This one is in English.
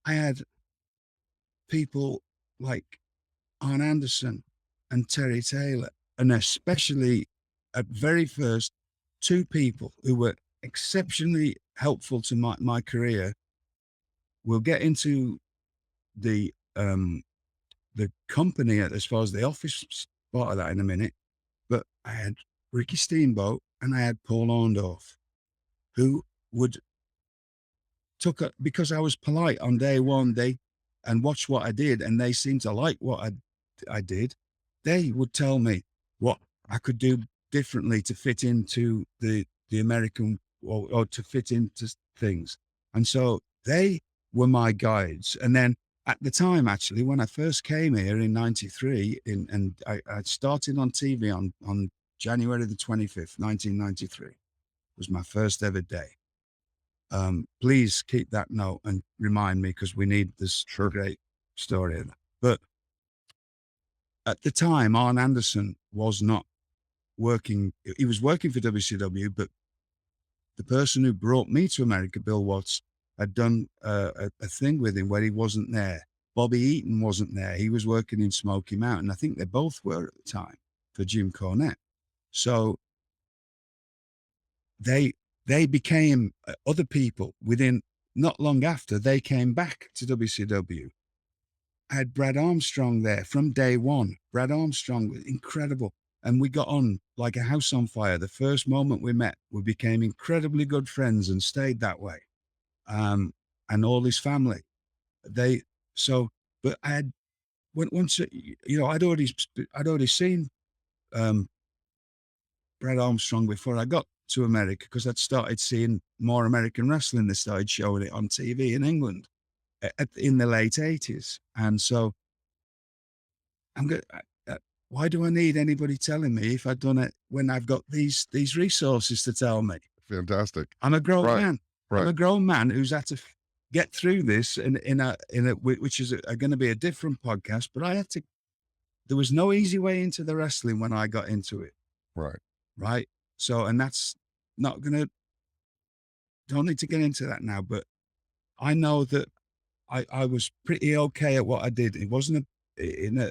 I had people like Arn Anderson and Terry Taylor, and especially at very first, two people who were exceptionally helpful to my career. We'll get into the um, the company as far as the office part of that in a minute, but I had Ricky Steamboat and I had Paul Orndorff, who would because I was polite on day one, and watched what I did, and they seemed to like what I did. They would tell me what I could do differently to fit into the American, or to fit into things, and so they were my guides. And then at the time, actually, when I first came here in '93, and I started on TV on January the 25th, 1993, was my first ever day. Please keep that note and remind me, because we need this great story. But at the time, Arn Anderson was not working. He was working for WCW, but the person who brought me to America, Bill Watts, had done a thing with him where he wasn't there. Bobby Eaton wasn't there. He was working in Smoky Mountain. I think they both were at the time for Jim Cornette. So they became other people within not long after they came back to WCW. I had Brad Armstrong there from day one. Brad Armstrong was incredible. And we got on like a house on fire. The first moment we met, we became incredibly good friends and stayed that way. And all his family. But I had, once, I'd already seen Brad Armstrong before I got to America, because I'd started seeing more American wrestling. They started showing it on TV in England in the late 80s. And so I'm going, why do I need anybody telling me if I've done it when I've got these resources to tell me? Fantastic. I'm a grown man. Right. I'm a grown man who's had to get through this in a which is going to be a different podcast. But I had to. There was no easy way into the wrestling when I got into it. Right. So, and that's not going to. Don't need to get into that now. But I know that I was pretty okay at what I did. It wasn't in